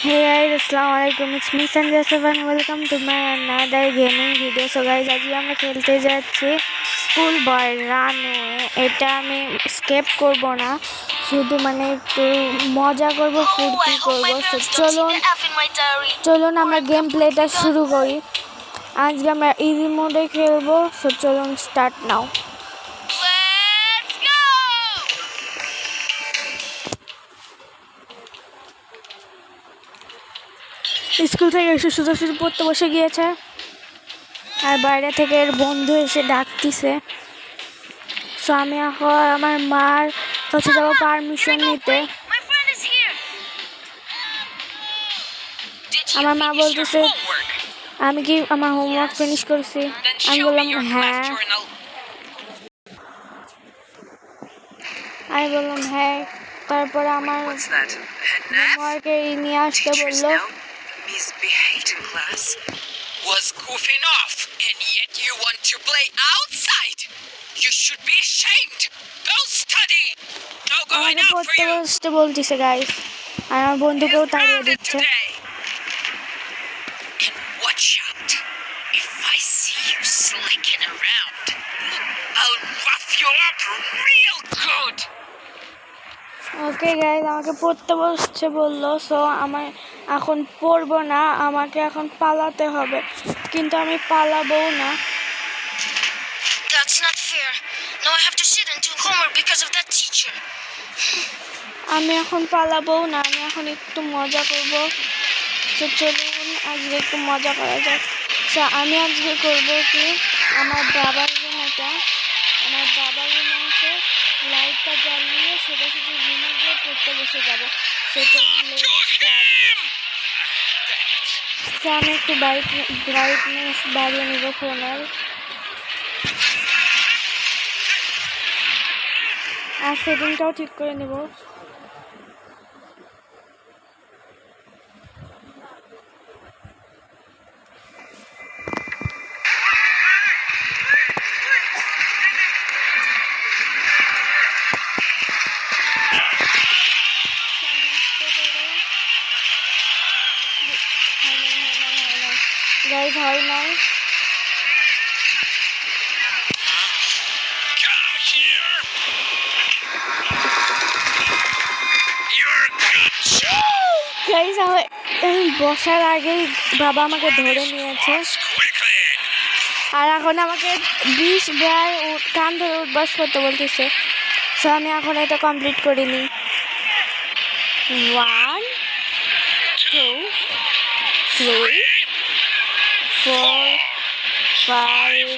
Hey guys, Assalamualaikum. It's me Sanjay Savan. Welcome to my another gaming video. So guys, আজকে আমরা খেলতে যাচ্ছি school বয় runway. এটা আমি স্কেপ করব না, শুধু মানে একটু মজা করব, ফুর্তি করব। তো চলুন আমরা গেম প্লেটা শুরু করি। আজকে আমরা ইজি মোডে খেলবো। সো চলুন স্টার্ট নাও। স্কুল থেকে এসে সোজাসুজি পড়তে বসে গিয়েছে, আর বাইরে থেকে এর বন্ধু এসে ডাকতেছে। সো আমি এখন আমার মার কাছে যাবো পারমিশন নিতে। আমার মা বলতেছে আমি কি আমার হোমওয়ার্ক ফিনিশ করছি। আমি বললাম হ্যাঁ। তারপরে আমার হোমওয়ার্কে নিয়ে আসতে বললো। Misbehaved in class, was goofing off, and yet you want to play outside. You should be ashamed. Go study. No going out for you. বসতে বলতেছে গাইস, আর আমার বন্ধুকেও তাড়িয়ে দিচ্ছে। And watch out. If I see you slicking around, I'll rough you up real good. Okay guys, আমাকে পড়তে বসছে বললো। So আমার এখন পড়বো না, আমাকে এখন পালাতে হবে, কিন্তু আমি পালাবো না। That's not fair. Now I have to sit and do homework because of that teacher. আমি এখন পালাবো না, আমি এখন একটু মজা করব। তো চলুন আজকে একটু মজা করা যাক। সো আমি আজকে করবো কি, আমার বাবার রুমে এসে লাইটটা জ্বালিয়ে সোজাসুজি রুমে গিয়ে পড়তে বসে যাবো। সো চলুন আমি একটু ব্রাইটনেস বাড়িয়ে নিব ফোনের, আর সেটিংটাও ঠিক করে নেব। গাইস হয় নাই। গাইস আমি বসার আগেই বাবা আমাকে ধরে নিয়েছে, আর এখন আমাকে 20 বার কান ধরে উঠবাস করতে বলতেছে। সো আমি এখন এটা কমপ্লিট করিনি। 1 2 3 4 5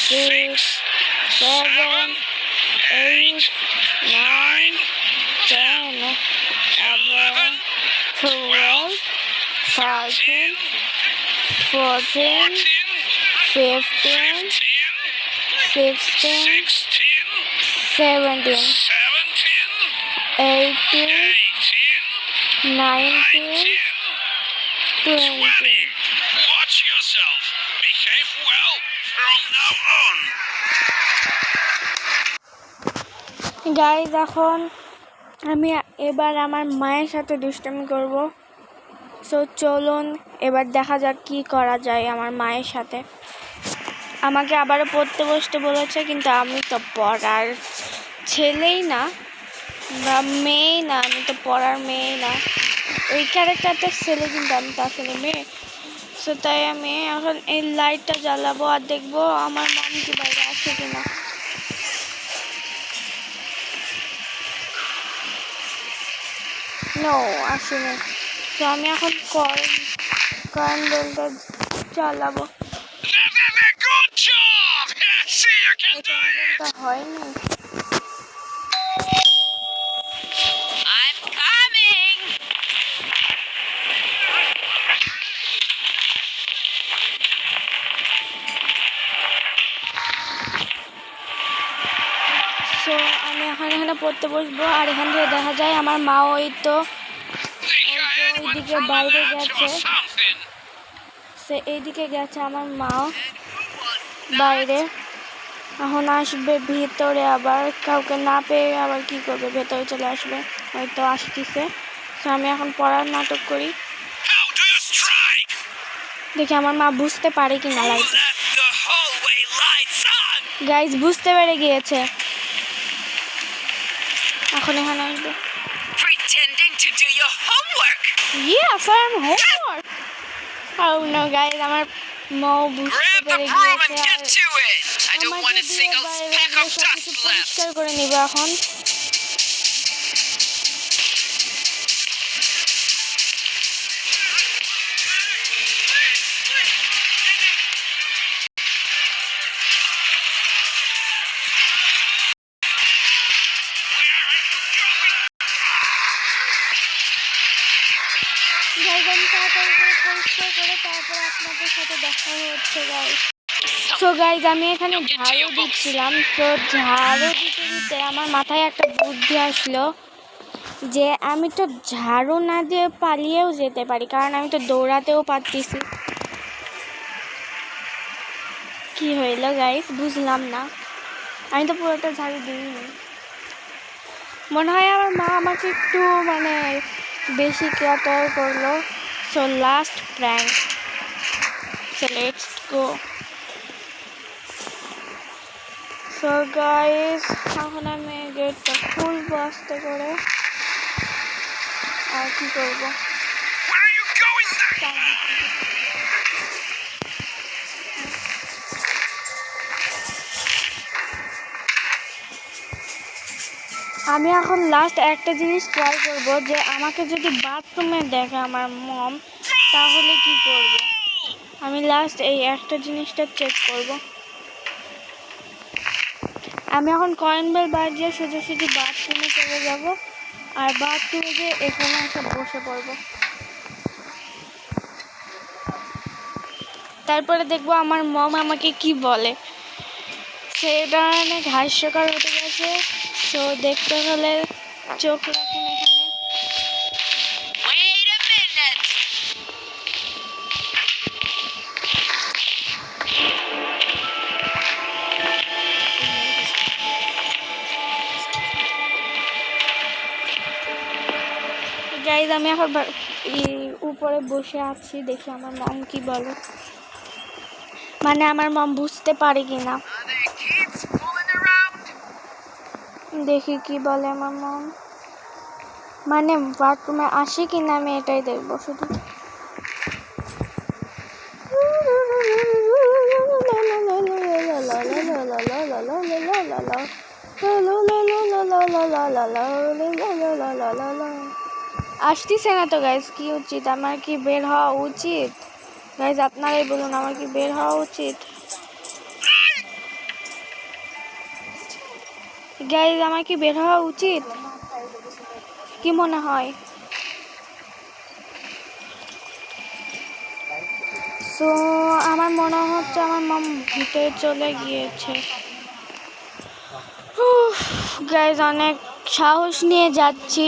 6 7 8 9 10 11 12 13 14 15 16 17 18 19 20 Watch yourself. Behave well from now on. Guys এখন আমি এবার আমার মায়ের সাথে দুষ্টামি করব। সো চলুন এবার দেখা যাক কি করা যায় আমার মায়ের সাথে। আমাকে আবারও পড়তে বসতে বলেছে, কিন্তু আমি তো পড়ার ছেলেই না বা মেয়েই না, আমি তো পড়ার মেয়েই না। ওই ক্যারেক্টারটা ছেলে, কিন্তু আমি তো আসলে মেয়ে। সো তাই আমি এখন এই লাইটটা জ্বালাবো আর দেখবো আমার মম কি বাইরে আসে কিনা। নো, আসেনি। তো আমি এখন ক্যান্ডেলটা জ্বালাবো। Good job. See, you can do ক্যান্ডেলটা হয়নি। I'm coming. সো আমি এখানে পড়তে বসবো, আর এখান থেকে দেখা যায় আমার মা ওইদিকে বাইরে গেছে। সে এইদিকে গেছে আমার মা বাইরে, এখন আসবে ভিতরে, আবার কাউকে না পেয়ে আবার কি করবে, ভেতরে চলে আসবে, হয়তো আসতেছে। তো আমি এখন পড়ার নাটক করি। দেখি আমার মা বুঝতে পারে কি না Who light. left the hallway lights on? Guys বুঝতে পেরে গিয়েছে। এখন এখানে আসবে। Pretending to do your homework. Yes, I'm homework. Oh no, guys, আমার মা বুঝতে Grab the পেরে broom and গিয়েছে। get to it. I don't want a single speck of dust left. পরিষ্কার করে নিব এখন। পরিষ্কার করে তারপর আপনাদের সাথে দেখা হচ্ছে গাইস। সো গাইজ আমি এখানে ঝাড়ু দিচ্ছিলাম। তো ঝাড়ু দিতে দিতে আমার মাথায় একটা বুদ্ধি আসলো যে আমি তো ঝাড়ু না দিয়ে পালিয়েও যেতে পারি, কারণ আমি তো দৌড়াতেও পারতেছি। কি হইলো গাইস বুঝলাম না, আমি তো পুরোটা ঝাড়ু দিইনি। মনে হয় আমার মা আমাকে একটু মানে বেশি কেয়ার করলো। So last prank, so let's go. So guys এখন আমি গেটটা খুলবো আস্তে করে। আর কি করবো, Where are you going then? আমি এখন লাস্ট একটা জিনিস ট্রাই করব, যে আমাকে যদি বাথরুমে দেখে আমার মম তাহলে কি করব। আমি লাস্ট এই একটা জিনিসটা চেক করব। আমি এখন কয়েন বেল বাজিয়ে সোজাসুজি বাথরুমে চলে যাব, আর বাথরুমে গিয়ে এখানে এসে বসে পড়ব। তারপরে দেখবো আমার মম আমাকে কি বলে। সেটা অনেক হাস্যকর হতে গেছে। তো দেখতে হলে চোখ রাখুন এখানে। Wait a minute. গাইজ আমি এখন উপরে বসে আছি, দেখি আমার মম কি বলে, মানে আমার মম বুঝতে পারে কিনা। Other kids fooling around? দেখি কি বলে আমার মম, মানে বাথরুমে আসে কিনা আমি এটাই দেখবো শুধু। আসতেছে না তো গাইজ, কি উচিত আমার, কি বের হওয়া উচিত? গাইজ আপনারাই বলুন, আমার কি বের হওয়া উচিত? গাইজ আমার কি বের হওয়া উচিত, কি মনে হয়? সো আমার মনে হচ্ছে আমার মম ভিতরে চলে গিয়েছে। গাইজ অনেক সাহস নিয়ে যাচ্ছি।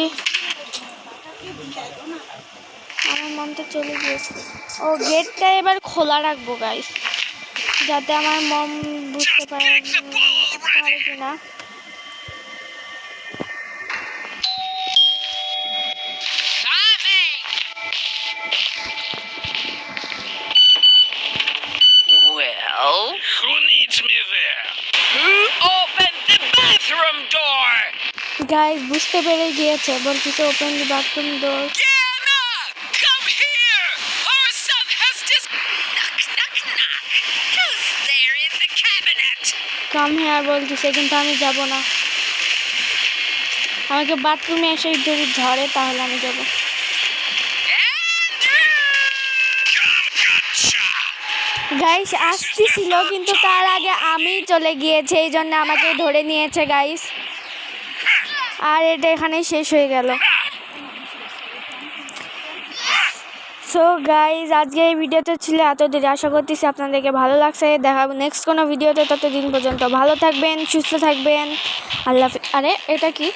আমার মম তো চলে গিয়েছে। ও গেটটা এবার খোলা রাখবো গাইজ, যাতে আমার মম বুঝতে পারে কিনা। Well, who needs me there? Who opened the bathroom door? Guys বুঝতে পেরে গিয়েছে, বলতেছে open the bathroom door. Diana, come here. Our son has just knock, knock, knock. Who's there in the cabinet? Come here বলতেছে, কিন্তু আমি যাব না। আমাকে বাথরুমে এসে যদি ধরে তাহলে আমি যাব। গাইস আসতেছিল, কিন্তু তার আগে আমি চলে গিয়েছে, এই জন্য আমাকে ধরে নিয়েছে গাইস। আর এটা এখানেই শেষ হয়ে গেল। সো গাইজ আজকে এই ভিডিওতে ছিল এতদিন। আশা করতেছি আপনাদেরকে ভালো লাগছে। দেখাবো নেক্সট কোনো ভিডিওতে, ততদিন পর্যন্ত ভালো থাকবেন, সুস্থ থাকবেন। আল্লাহ হাফেজ। আরে এটা কি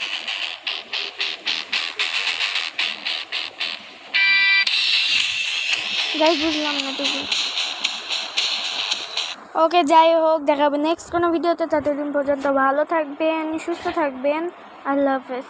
গাইজ বুঝলাম না তো। ওকে যাই হোক, দেখাবো নেক্সট কোনো ভিডিওতে, ততদিন পর্যন্ত ভালো থাকবেন, সুস্থ থাকবেন। আল্লাহ হাফেজ।